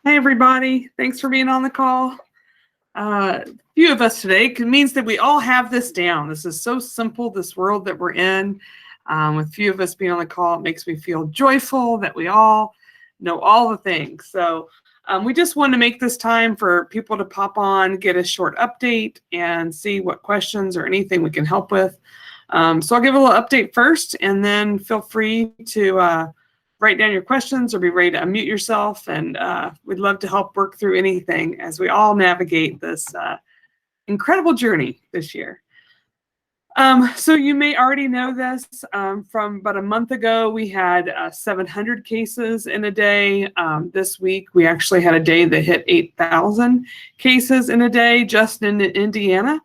Hi, everybody. Thanks for being on the call. Few of us today means that we all have this down. This is so simple, this world that we're in. With few of us being on the call, it makes me feel joyful that we all know all the things. So we just wanted to make this time for people to pop on, get a short update, and see what questions or anything we can help with. So I'll give a little update first, and then feel free to write down your questions or be ready to unmute yourself. And we'd love to help work through anything as we all navigate this incredible journey this year. So you may already know this from about a month ago, we had 700 cases in a day. This week, we actually had a day that hit 8,000 cases in a day just in Indiana.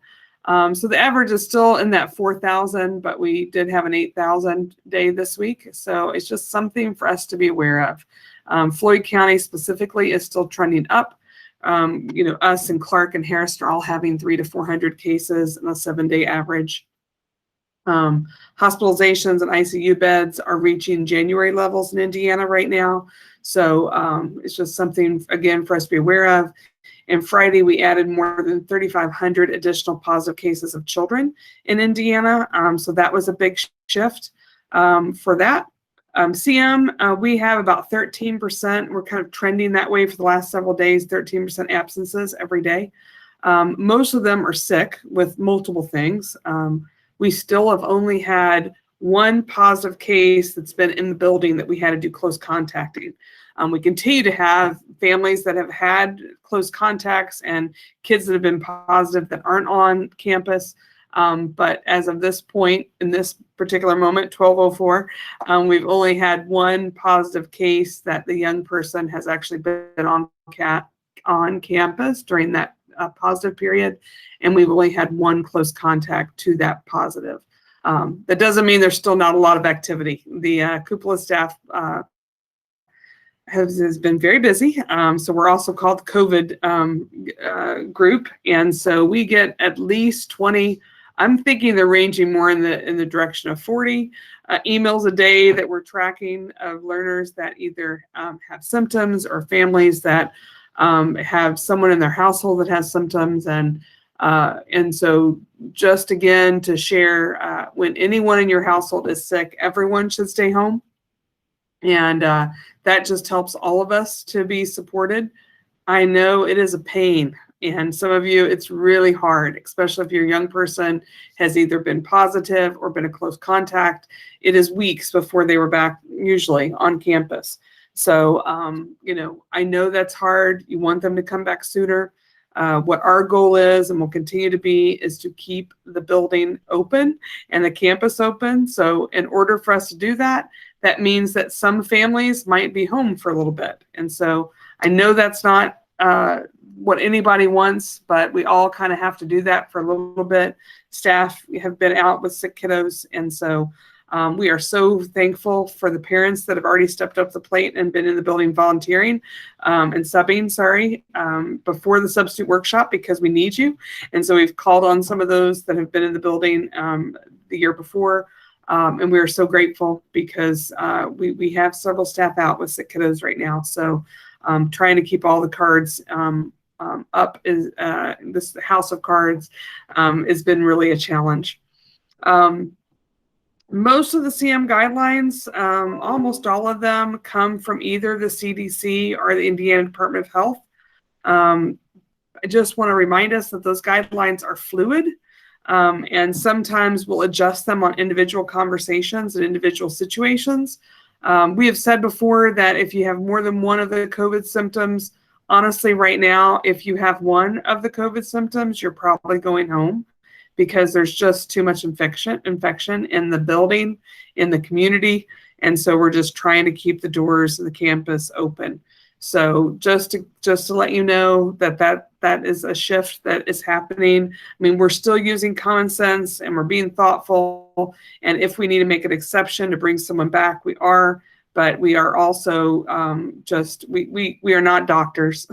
So the average is still in that 4,000, but we did have an 8,000 day this week. So it's just something for us to be aware of. Floyd County specifically is still trending up. Us and Clark and Harris are all having 300 to 400 cases in a 7-day average. Hospitalizations and ICU beds are reaching January levels in Indiana right now. So it's just something, again, for us to be aware of. And Friday, we added more than 3,500 additional positive cases of children in Indiana. So that was a big shift for that. CM, we have about 13%. We're kind of trending that way for the last several days, 13% absences every day. Most of them are sick with multiple things. We still have only had one positive case that's been in the building that we had to do close contacting. We continue to have families that have had close contacts and kids that have been positive that aren't on campus. But as of this point, in this particular moment, 12:04, we've only had one positive case that the young person has actually been on campus during that positive period. And we've only had one close contact to that positive. That doesn't mean there's still not a lot of activity. The cupola staff has been very busy. So we're also called the COVID group. And so we get at least 20, I'm thinking they're ranging more in the direction of 40 emails a day that we're tracking of learners that either have symptoms or families that have someone in their household that has symptoms. And so just again to share, when anyone in your household is sick, everyone should stay home. And that just helps all of us to be supported. I know it is a pain. And some of you, it's really hard, especially if your young person has either been positive or been a close contact. It is weeks before they were back, usually on campus. So, I know that's hard. You want them to come back sooner. What our goal is, and will continue to be, is to keep the building open and the campus open. So in order for us to do that, that means that some families might be home for a little bit. And so I know that's not what anybody wants, but we all kind of have to do that for a little bit. Staff have been out with sick kiddos. And so we are so thankful for the parents that have already stepped up the plate and been in the building volunteering and subbing, before the substitute workshop, because we need you. And so we've called on some of those that have been in the building the year before. And we are so grateful because we have several staff out with sick kiddos right now. So trying to keep all the cards up is this house of cards has been really a challenge. Most of the CM guidelines, almost all of them, come from either the CDC or the Indiana Department of Health. I just want to remind us that those guidelines are fluid, and sometimes we'll adjust them on individual conversations and individual situations. We have said before that if you have more than one of the COVID symptoms, honestly, right now, if you have one of the COVID symptoms, you're probably going home, because there's just too much infection in the building, in the community. And so we're just trying to keep the doors of the campus open. So just to let you know that is a shift that is happening. I mean, we're still using common sense and we're being thoughtful. And if we need to make an exception to bring someone back, we are. But we are also we are not doctors,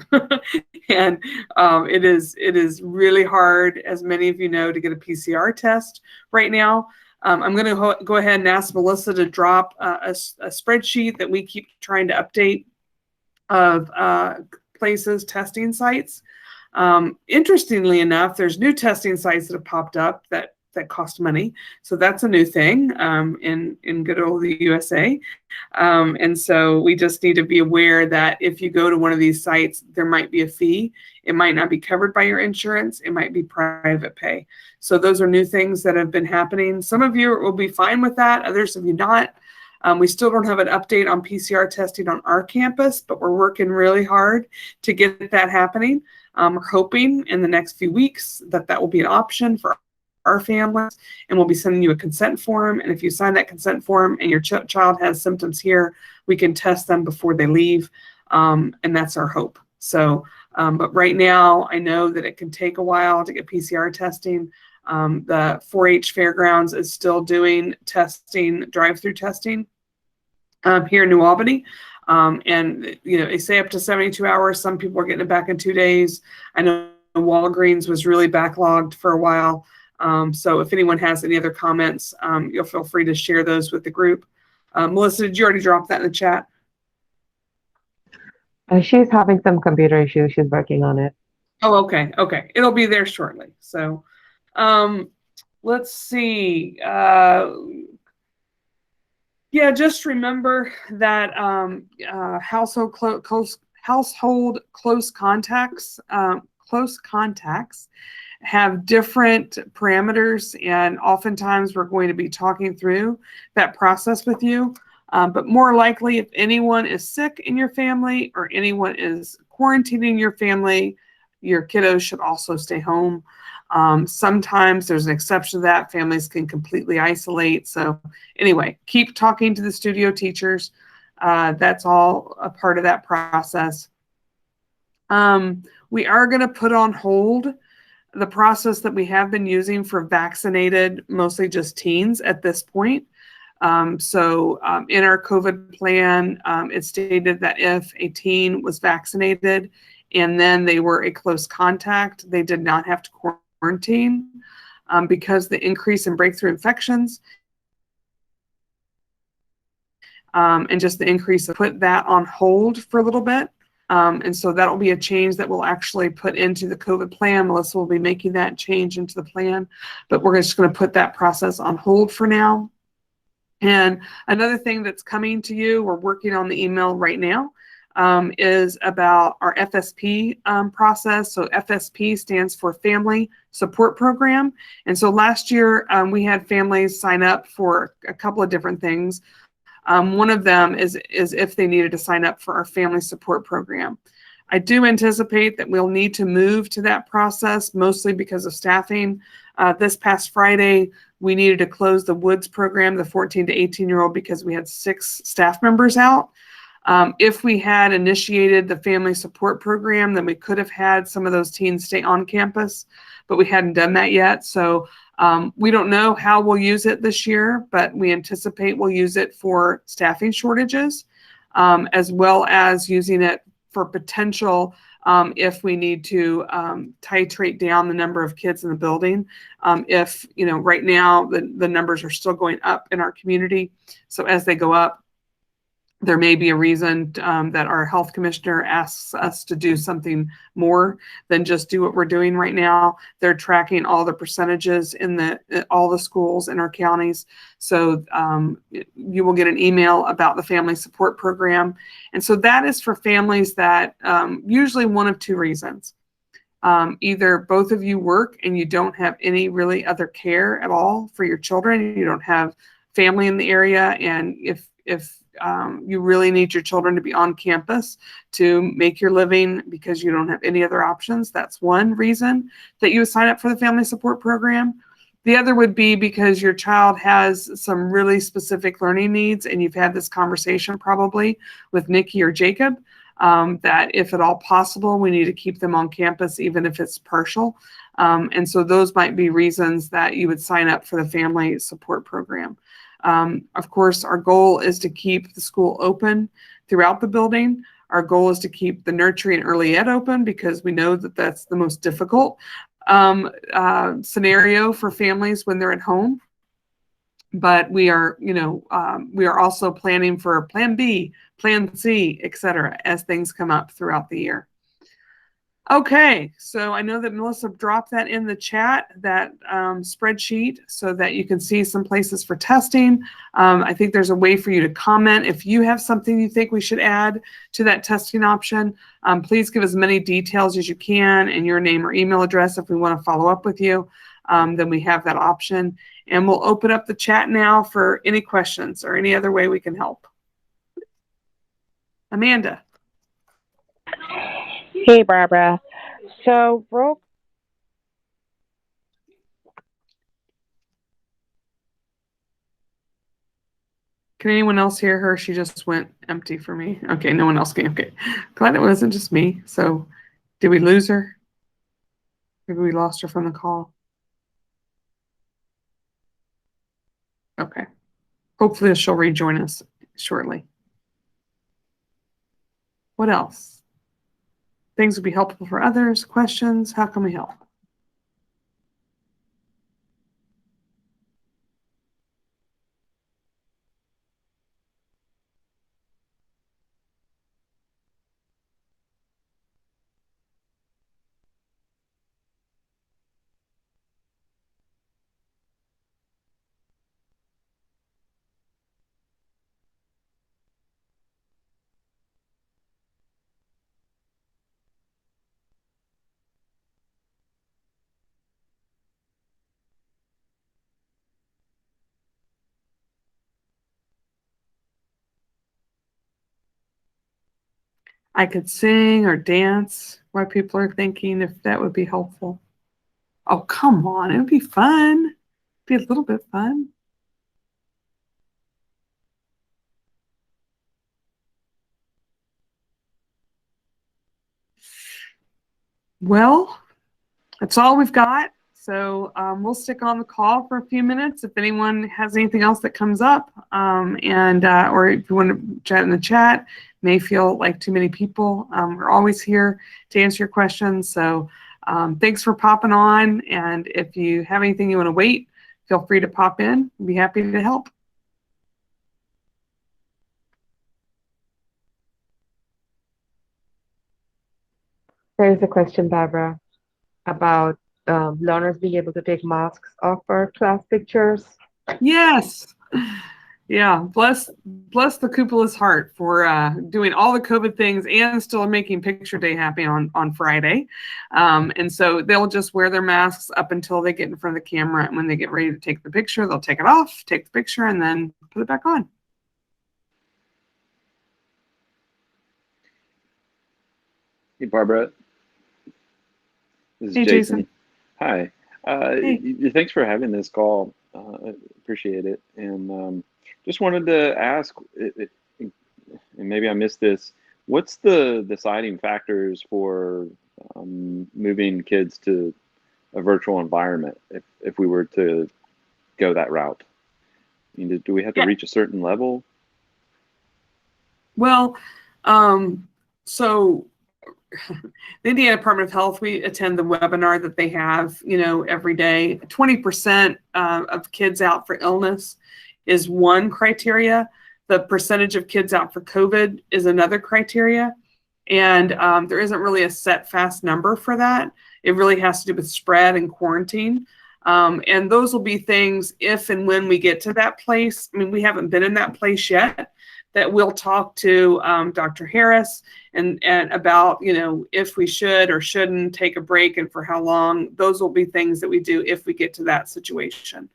and it is really hard, as many of you know, to get a PCR test right now. I'm going to go ahead and ask Melissa to drop a spreadsheet that we keep trying to update of places, testing sites. Interestingly enough, there's new testing sites that have popped up that cost money. So that's a new thing in good old the USA. And so we just need to be aware that if you go to one of these sites, there might be a fee. It might not be covered by your insurance. It might be private pay. So those are new things that have been happening. Some of you will be fine with that. Others of you not. We still don't have an update on PCR testing on our campus, but we're working really hard to get that happening. We're hoping in the next few weeks that will be an option for our families, and we'll be sending you a consent form. And if you sign that consent form and your child has symptoms here, we can test them before they leave. And that's our hope. So, but right now, I know that it can take a while to get PCR testing. The 4-H Fairgrounds is still doing testing, drive-through testing here in New Albany. And, they say up to 72 hours. Some people are getting it back in 2 days. I know Walgreens was really backlogged for a while. So if anyone has any other comments, you'll feel free to share those with the group. Melissa, did you already drop that in the chat? She's having some computer issues. She's working on it. Oh, okay. Okay. It'll be there shortly. So let's see. Yeah, just remember that household close contacts have different parameters, and oftentimes we're going to be talking through that process with you. But more likely, if anyone is sick in your family or anyone is quarantining your family, your kiddos should also stay home. Sometimes there's an exception to that. Families can completely isolate. So anyway, keep talking to the studio teachers. That's all a part of that process. We are going to put on hold the process that we have been using for vaccinated, mostly just teens at this point. So in our COVID plan, it stated that if a teen was vaccinated and then they were a close contact, they did not have to quarantine because the increase in breakthrough infections and just the increase of put that on hold for a little bit. And so that will be a change that we'll actually put into the COVID plan. Melissa will be making that change into the plan, but we're just going to put that process on hold for now. And another thing that's coming to you, we're working on the email right now, is about our FSP process. So FSP stands for Family Support Program. And so last year we had families sign up for a couple of different things. One of them is if they needed to sign up for our family support program. I do anticipate that we'll need to move to that process, mostly because of staffing. This past Friday, we needed to close the Woods program, the 14 to 18-year-old, because we had 6 staff members out. If we had initiated the family support program, then we could have had some of those teens stay on campus, but we hadn't done that yet. So we don't know how we'll use it this year, but we anticipate we'll use it for staffing shortages, as well as using it for potential if we need to titrate down the number of kids in the building. If, right now the numbers are still going up in our community. So as they go up, there may be a reason that our health commissioner asks us to do something more than just do what we're doing right now. They're tracking all the percentages in all the schools in our counties. So you will get an email about the family support program. And so that is for families that usually one of 2 reasons. Either both of you work and you don't have any really other care at all for your children. You don't have family in the area. And if you really need your children to be on campus to make your living because you don't have any other options, that's one reason that you would sign up for the family support program. The other would be because your child has some really specific learning needs, and you've had this conversation probably with Nikki or Jacob, that if at all possible, we need to keep them on campus, even if it's partial. And so those might be reasons that you would sign up for the family support program. Of course, our goal is to keep the school open throughout the building. Our goal is to keep the nursery and early ed open because we know that that's the most difficult scenario for families when they're at home. But we are, we are also planning for Plan B, Plan C, et cetera, as things come up throughout the year. Okay, so I know that Melissa dropped that in the chat, that spreadsheet, so that you can see some places for testing. I think there's a way for you to comment. If you have something you think we should add to that testing option, please give as many details as you can and your name or email address if we want to follow up with you. Then we have that option. And we'll open up the chat now for any questions or any other way we can help. Amanda. Hey, Barbara. So, Can anyone else hear her? She just went empty for me. Okay, no one else can. Okay, glad it wasn't just me. So, did we lose her? Maybe we lost her from the call. Okay. Hopefully she'll rejoin us shortly. What else? Things would be helpful for others. Questions? How can we help? I could sing or dance while people are thinking if that would be helpful. Oh, come on. It would be fun. Be a little bit fun. Well, that's all we've got. So we'll stick on the call for a few minutes if anyone has anything else that comes up, or if you want to chat in the chat, may feel like too many people. We're always here to answer your questions. So thanks for popping on. And if you have anything you want to wait, feel free to pop in. We'll be happy to help. There is a question, Barbara, about learners being able to take masks off for class pictures. Yes. Yeah, bless the cupola's heart for doing all the COVID things and still making picture day happen on Friday. And so they'll just wear their masks up until they get in front of the camera. And when they get ready to take the picture, they'll take it off, take the picture, and then put it back on. Hey, Barbara. This is Hey, Jason. Hi. Hey. Thanks for having this call. I appreciate it. And just wanted to ask, and maybe I missed this, what's the deciding factors for moving kids to a virtual environment if we were to go that route? I mean, do we have to reach a certain level? Well, so the Indiana Department of Health, we attend the webinar that they have, every day. 20% of kids out for illness is one criteria. The percentage of kids out for COVID is another criteria. And there isn't really a set fast number for that. It really has to do with spread and quarantine. And those will be things if and when we get to that place. I mean, we haven't been in that place yet, that we'll talk to Dr. Harris and about, if we should or shouldn't take a break and for how long. Those will be things that we do if we get to that situation.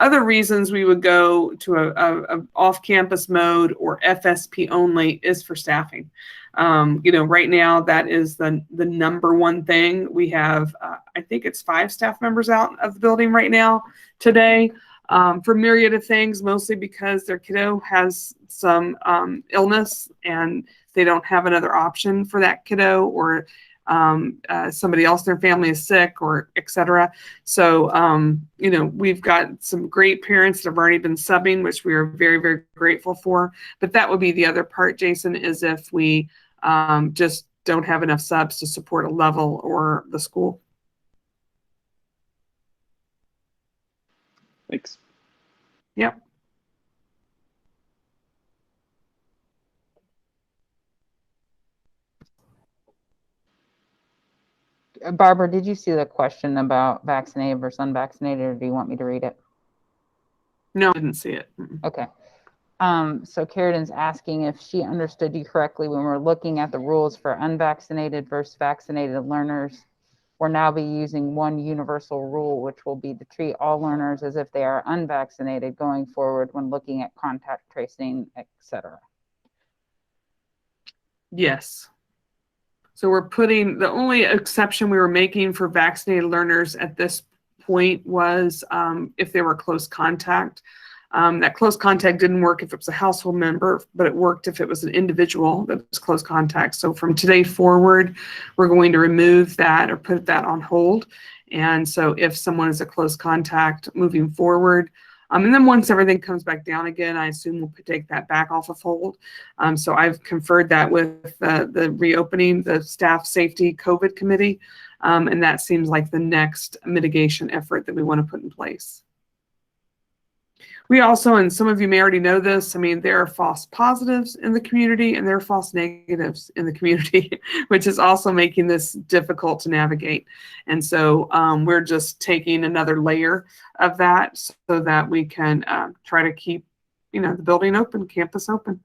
Other reasons we would go to a off-campus mode or FSP only is for staffing. Right now that is the number one thing. We have, I think it's 5 staff members out of the building right now today. For myriad of things, mostly because their kiddo has some illness and they don't have another option for that kiddo, or somebody else in their family is sick, or et cetera. So, we've got some great parents that have already been subbing, which we are very, very grateful for. But that would be the other part, Jason, is if we just don't have enough subs to support a level or the school. Thanks. Yep. Barbara, did you see the question about vaccinated versus unvaccinated, or do you want me to read it? No, I didn't see it. Okay. So Carradin's asking if she understood you correctly when we're looking at the rules for unvaccinated versus vaccinated learners. We'll now be using one universal rule, which will be to treat all learners as if they are unvaccinated going forward when looking at contact tracing, etc. Yes. So we're putting, the only exception we were making for vaccinated learners at this point was if they were close contact. That close contact didn't work if it was a household member, but it worked if it was an individual that was close contact. So from today forward, we're going to remove that or put that on hold. And so if someone is a close contact moving forward, and then once everything comes back down again, I assume we'll take that back off of hold. So I've conferred that with the reopening, the staff safety COVID committee. And that seems like the next mitigation effort that we want to put in place. We also, and some of you may already know this, I mean, there are false positives in the community and there are false negatives in the community, which is also making this difficult to navigate. And so we're just taking another layer of that so that we can try to keep, you know, the building open, campus open.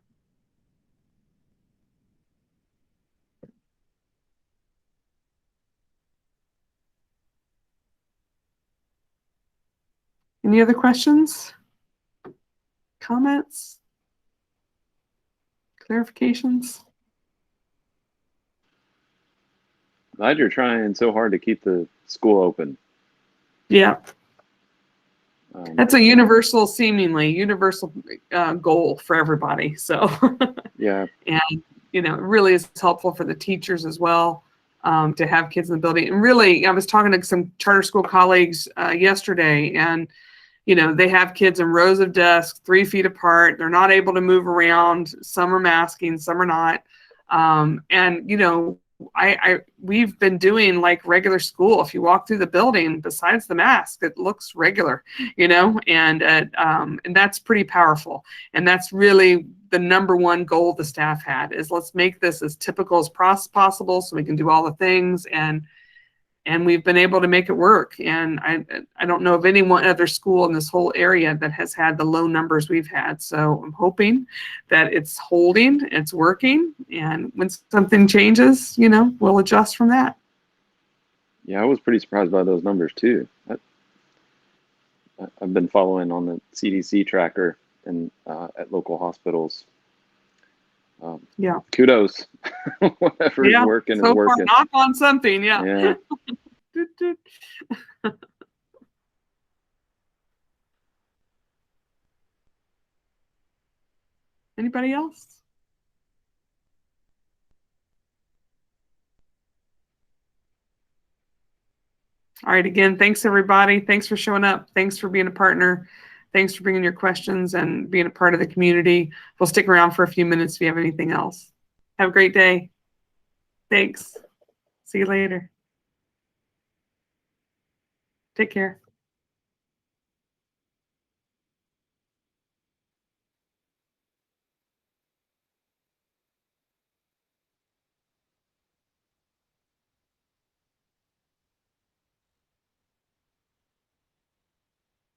Any other questions? Comments? Clarifications? Glad you're trying so hard to keep the school open. Yeah. That's a universal, seemingly universal goal for everybody. So yeah. And, you know, it really is helpful for the teachers as well to have kids in the building. And really, I was talking to some charter school colleagues yesterday, and you know, they have kids in rows of desks, 3 feet apart. They're not able to move around. Some are masking, some are not. And, you know, we've been doing like regular school. If you walk through the building, besides the mask, it looks regular, you know, and that's pretty powerful. And that's really the number one goal the staff had, is let's make this as typical as possible so we can do all the things. And we've been able to make it work. And I don't know of any one other school in this whole area that has had the low numbers we've had. So I'm hoping that it's holding, it's working. And when something changes, you know, we'll adjust from that. Yeah, I was pretty surprised by those numbers too. I've been following on the CDC tracker and at local hospitals. Yeah. Kudos. Whatever is working so is working. Far, knock on something. Yeah. Anybody else? All right. Again, thanks everybody. Thanks for showing up. Thanks for being a partner. Thanks for bringing your questions and being a part of the community. We'll stick around for a few minutes if you have anything else. Have a great day. Thanks. See you later. Take care.